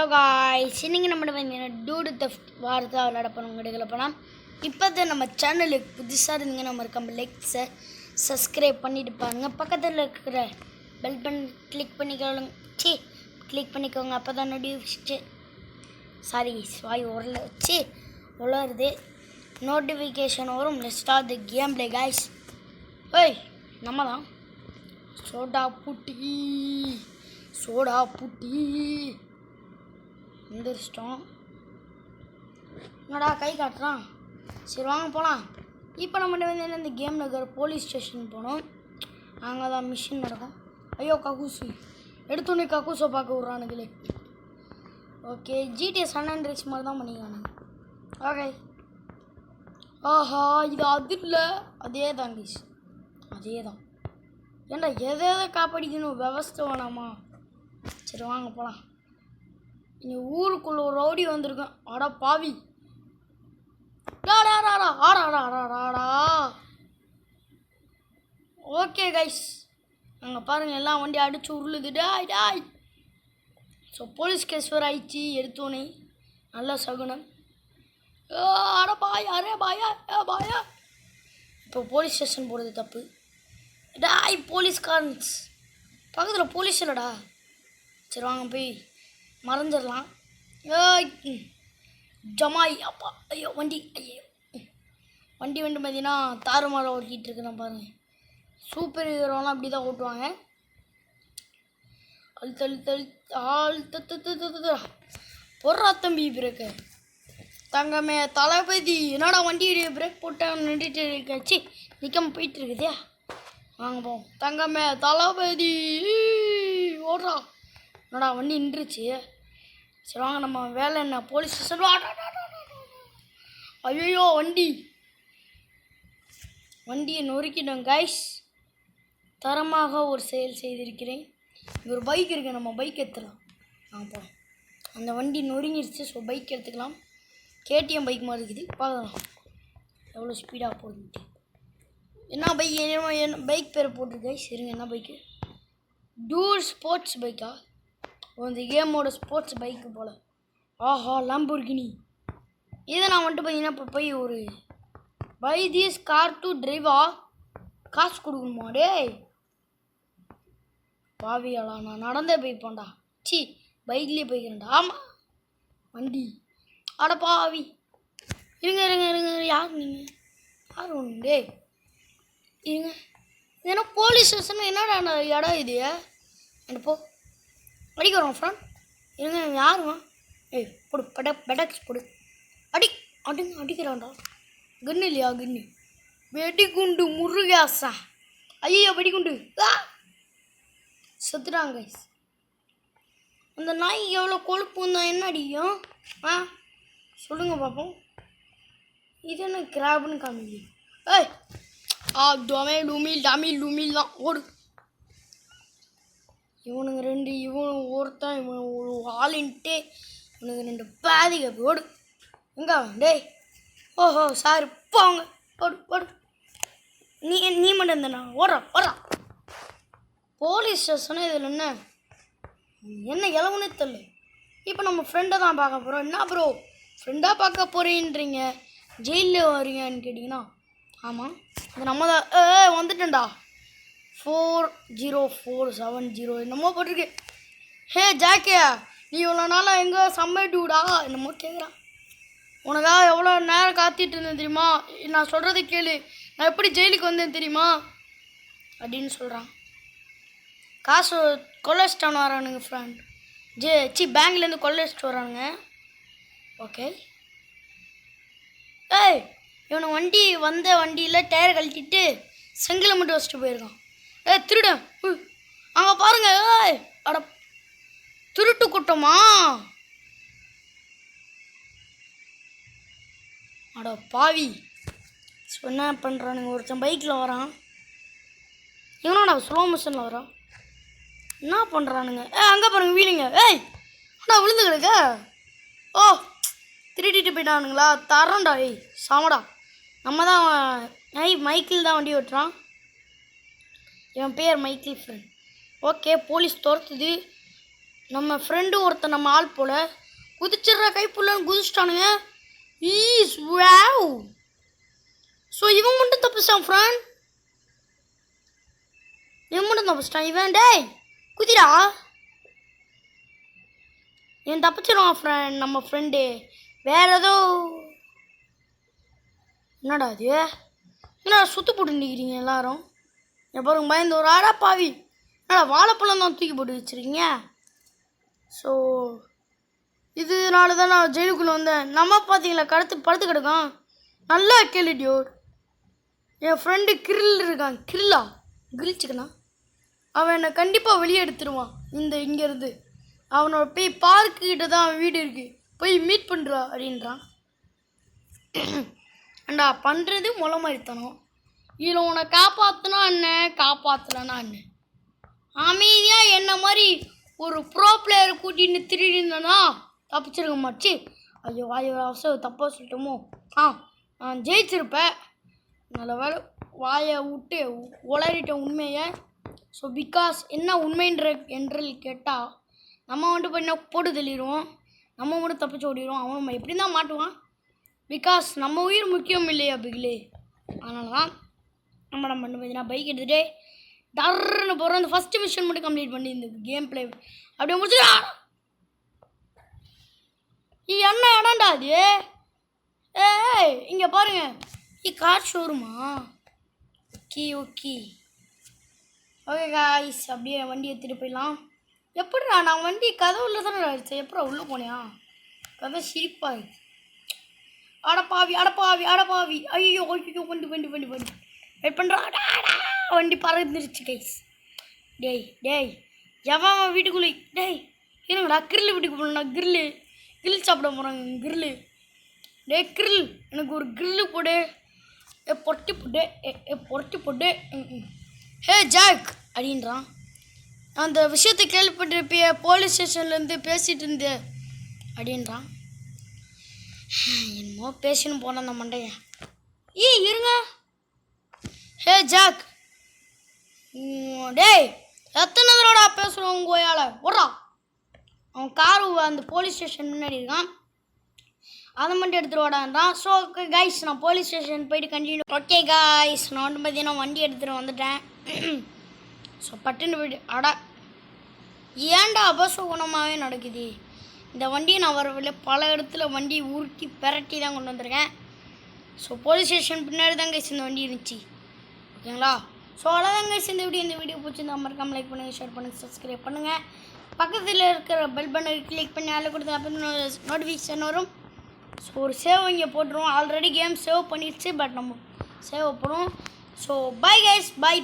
Hello guys, இன்னைக்கு நம்ம dude theft வாரத்தை விளையாட போனோம். கிடைக்கல போனால் இப்போ தான் நம்ம சேனலுக்கு புதுசாக இருந்தீங்க நம்ம இருக்க லைக்ஸை சப்ஸ்கிரைப் பண்ணிட்டு பாருங்க. பக்கத்தில் இருக்கிற பெல் பட்டன் கிளிக் பண்ணிக்கோங்க. அப்போ தான் நோட்டிஃபிகேஷன் வரும். Let's start the game play guys. ஏய், நம்ம தான் சோடா புட்டி வந்துருச்சிட்டோம். என்னடா கை காட்டுறான்? சரி வாங்க போகலாம். இப்போ நம்ம இந்த கேமில் இருக்கிற போலீஸ் ஸ்டேஷன் போனோம். அங்கே தான் மிஷின் நடக்கும். ஐயோ கக்கூசு எடுத்தோடனே கக்கூஸை பார்க்க விட்றானுங்களே. ஓகே, GTA San Andreas மாதிரி தான் பண்ணிக்கானுங்க. ஓகே, ஆஹா இது அது இல்லை, அதே தான் கைஸ், அதே தான். ஏன்டா எதை காப்பாடிக்கணும், விவஸ்தை வேணாமா? சரி வாங்க போகலாம். இங்கே ஊருக்குள்ள ஒரு ரவுடி வந்திருக்கேன். ஆடா பாவி, ஆடாடாடா. ஓகே கைஸ், அங்கே பாருங்கள் எல்லாம் வண்டி அடிச்சு உருளுது. டாய். ஸோ போலீஸ் கேஸ் வேறு ஆயிடுச்சு எடுத்தோன்னே. நல்ல சகுனம். ஆடா பாயா, அரே பாயா. இப்போ போலீஸ் ஸ்டேஷன் போகிறது தப்பு. டாய் போலீஸ்காரன்ஸ் பக்கத்தில் போலீஸ் இல்லைடா. சரி வாங்க போய் மறைஞ்சிடலாம். ஜமாய் அப்பா. ஐயோ வண்டி பார்த்தீங்கன்னா தாறுமாறாக ஓட்டிகிட்டு இருக்குதான் பாருங்கள். சூப்பர் ஹீரோலாம் அப்படி தான் ஓட்டுவாங்க. பொறா தம்பி பிரேக்கு தங்கமே தளபதி. என்னடா வண்டி பிரேக் போட்டால் நின்றுட்டு இருக்காச்சு, நிற்காம போயிட்டு இருக்குதே. வாங்க போவோம். தங்கமே தளபதி ஓடுறா. என்னடா வண்டி நின்றுச்சு. சரி வாங்க, நம்ம வேலை என்ன போலீஸ் ஸ்டேஷன். ஐயோ வண்டியை நொறுக்கிட்டோம் கைஸ். தரமாக ஒரு செயல் செய்திருக்கிறேன். ஒரு பைக் இருக்குது, நம்ம பைக் எடுத்துக்கலாம். போகலாம். அந்த வண்டி நொறுங்கிருச்சு. ஸோ பைக் எடுத்துக்கலாம். KTM பைக் மாதிரி இருக்குது, பார்க்கலாம் எவ்வளோ ஸ்பீடாக போகுது. என்ன பைக், என்ன பைக் பேர் போட்டிருக்கு சரிங்க. என்ன பைக்கு? டூர் ஸ்போர்ட்ஸ் பைக்கா? இந்த கேமோட ஸ்போர்ட்ஸ் பைக்கு போல். ஆஹா லாம்போர்கினி. இதை நான் வந்துட்டு பார்த்தீங்கன்னா இப்போ போய் ஒரு பை திஸ் கார் டு டிரைவா காசு கொடுக்கணுமா? டேய் பாவியாளா, நான் நடந்தே போய்ப்போண்டா. பைக்லேயே போய்க்கிறேன்டா. ஆமாம் வண்டி. அட பாவி, இருங்க. யார் நீங்கள்? யார் ஒன்று? டேய் இருங்க, ஏன்னா போலீஸ் ஸ்டேஷன் என்னடா இடம் இது? என்ன போ அடிக்க வரோம் ஃப்ரெண்ட். இருங்க யாருமா? ஏய் போடு பெடக்ஸ் போடு. அடிக்கிறான்டா. கன்னு இல்லையா? கன்னு வெடிகுண்டு முருகாசா. ஐயோ வெடிகுண்டு செத்துட்டாங்க. அந்த நாய் எவ்வளோ கொழுப்பு தான், என்ன அடிக்கும்? சொல்லுங்கள் பார்ப்போம். இது என்ன கிராப்னு காமிங்க. ஏய் டுமில் தான் ஓடு. இவனுங்க ரெண்டு, இவனு ஒருத்தன், இவன் ஒரு ஆளுன்ட்டு இவனுங்க ரெண்டு பாதிக ஓடு. எங்க டேய்? ஓஹோ சார் போங்க. ஓடு. நீ மட்டும் இருந்தண்ணா ஓடுறா. போலீஸ் ஸ்டேஷனு இதில் என்ன இளவுனே தெரியல. இப்போ நம்ம ஃப்ரெண்டை தான் பார்க்க போகிறோம். என்ன ப்ரோ ஃப்ரெண்டாக பார்க்க போகிறீன்றீங்க, ஜெயிலில் வரீங்கன்னு கேட்டிங்கன்னா ஆமாம் இது நம்ம தான். வந்துட்டேன்டா. 40470 என்னமோ போட்டிருக்கு. ஹே ஜாக்கியா, நீ இவ்வளோ நாளாக எங்கே சம்மட்டிவிடா என்னமோ கேட்குறான். உனக்காக எவ்வளோ நேரம் காத்திட்டு இருந்தேன் தெரியுமா? நான் சொல்கிறத கேளு, நான் எப்படி ஜெயிலுக்கு வந்தேன் தெரியுமா அப்படின்னு சொல்கிறான். காசு கொள்ளடிச்சிட்டானு வரானுங்க ஃப்ரெண்ட். பேங்க்லேருந்து கொள்ளடிச்சிட்டு வரானுங்க. ஓகே. ஏய் இவனை வண்டியில் டயர் கழட்டிட்டு செங்கில் மட்டும் வச்சுட்டு போயிருக்கான். திருட அங்கே பாருங்க. அட திருட்டு கூட்டமா? அட பாவி. என்ன பண்ணுறானுங்க? ஒருத்தன் பைக்கில் வரான், இவனோட ஸ்லோ மோஷனில் வரான். என்ன பண்ணுறானுங்க? அங்கே பாருங்க வீலுங்க. அண்ணா விழுந்து கிடக்க. ஓ திருட்டிட்டு போயிட்டானுங்களா? தரோண்டா. சாமடா. நம்ம தான் மைக்கிள் தான் வண்டி ஓட்டுறான். இவன் பேர் மைக்கிள் ஃப்ரெண்ட். ஓகே போலீஸ் துரத்துது. நம்ம ஃப்ரெண்டு ஒருத்தன் நம்ம ஆள் போல் குதிச்சிடுற கைப்புள்ளன்னு குதிச்சிட்டானுங்க. ஈஸ் வாவ். ஸோ இவன் மட்டும் தப்பிச்சான் ஃப்ரெண்ட். இவன் மட்டும் தப்பிச்சிட்டான். இவன் டேய் குதிரா. இவன் தப்பிச்சிருவான் ஃப்ரெண்ட். நம்ம ஃப்ரெண்டு வேற ஏதோ என்னடா அது என்னடா சுற்று போட்டு நிற்கிறீங்க எல்லாரும். பாருங்க பயந்து ஒரு ஆடா பாவி. என்னடா வாழைப்பழம் தான் தூக்கி போட்டு வச்சுருக்கீங்க. ஸோ இதனால தான் நான் ஜெயிலுக்குள்ளே வந்தேன். நம்ம பார்த்தீங்களா படுத்து கிடக்கான். நல்லா கேள்வி டியோர். என் ஃப்ரெண்டு கிரில் இருக்கான். கிரில் சிக்கனா. அவன் என்னை கண்டிப்பாக வெளியே எடுத்துருவான் இங்கேருந்து. அவனோட போய் பார்க்கிட்ட தான் வீடு இருக்குது, போய் மீட் பண்ணுறா அப்படின்றான். அண்டா பண்ணுறது முளை மாதிரித்தனம். இதில் உன்னை காப்பாற்றினா என்ன, காப்பாற்றலைன்னா என்ன. அமைதியாக என்ன மாதிரி ஒரு ப்ரோ பிளேயரை கூட்டின்னு திருடி இருந்தேன்னா தப்பிச்சிருக்க மாச்சு. ஐயோ அவசரம் தப்பாக சொல்லிட்டோமோ. நான் ஜெயிச்சிருப்பேன். நல்ல வேலை வாயை விட்டு உளறிட்டேன் உண்மையை. ஸோ பிகாஸ் என்ன என்று கேட்டால் நம்ம வந்துட்டு போய் போட்டு தள்ளிடுவோம். நம்ம மட்டும் தப்பிச்சு ஓடிடுவோம். அவன் நம்ம எப்படி தான் மாட்டுவான். பிகாஸ் நம்ம உயிர் முக்கியம் இல்லையா பிகிலே. அதனால தான் நம்ம பார்த்தீங்கன்னா பைக் எடுத்துகிட்டே டர்ன்னு போகிறோம். அந்த ஃபஸ்ட்டு மிஷன் மட்டும் கம்ப்ளீட் பண்ணி இந்த கேம் பிளே அப்படியே முடிச்சுடா. என்ன இடம்டா அது? இங்கே பாருங்க. கார் ஷோரூமா? Okay okay guys. அப்படியே வண்டி எடுத்துகிட்டு போயிடலாம். எப்படிடா நான் வண்டி கதவுல தானே ஆயிடுச்சு. எப்படா உள்ளே போனியா? கதை சிரிப்பாக இருக்கு. அடப்பாவி. ஐயோ வண்டி வெயிட் பண்ணுறா. வண்டி பறந்துருச்சு கைஸ். டேய் எவன் வீட்டுக்குள்ளே டேய் இருங்கடா. கிரில் வீட்டுக்கு போகணும்டா. கிரில் சாப்பிட போகிறாங்க. கிரில் எனக்கு ஒரு கிரில்லு போடு. பொட்டி போட்டு ஹே ஜாக் அப்படின்றான். அந்த விஷயத்தை கேள்விப்பட்டிருப்பிய போலீஸ் ஸ்டேஷன்லேருந்து பேசிகிட்டு இருந்தேன் அப்படின்றான். என்னமோ பேசின்னு போனான் அந்த மண்டையன். இருங்க. ஹே ஜாக். டேய் எத்தனை தடவைடா பேசுகிறோம் உங்கள் கோயால் ஓடுறா. அவன் காரு அந்த போலீஸ் ஸ்டேஷன் முன்னாடி இருக்கான். அதை மட்டும் எடுத்துகிட்டு வாடான்றான். ஸோ கைஸ் நான் போலீஸ் ஸ்டேஷன் போயிட்டு கண்டினியூ. ஓகே கைஸ் நான் வந்து பார்த்தீங்கன்னா வண்டி எடுத்துகிட்டு வந்துட்டேன். ஸோ பட்டுன்னு போய்ட்டு ஏன்டா அபசகுணமாகவே நடக்குது இந்த வண்டியை. நான் வரவில்லை பல இடத்துல வண்டி உருட்டி பெரட்டி தான் கொண்டு வந்திருக்கேன். ஸோ போலீஸ் ஸ்டேஷன் பின்னாடி தான் கைஸ் இந்த வண்டி இருந்துச்சு. ஓகேங்களா? ஸோ அவ்வளோதான் கைஸ் இந்த வீடியோ பிடிச்சிருந்தா மறக்காம லைக் பண்ணுங்கள், ஷேர் பண்ணுங்கள், சப்ஸ்கிரைப் பண்ணுங்கள். பக்கத்தில் இருக்கிற பெல் பட்டனை கிளிக் பண்ணி அதில் கொடுத்து அப்போ நோட்டிஃபிகேஷன் வரும். ஸோ ஒரு சேவ் இங்கே போட்டுருவோம். ஆல்ரெடி கேம் சேவ் பண்ணிடுச்சு, பட் நம்ம சேவ் பண்ணுவோம். So bye guys, by.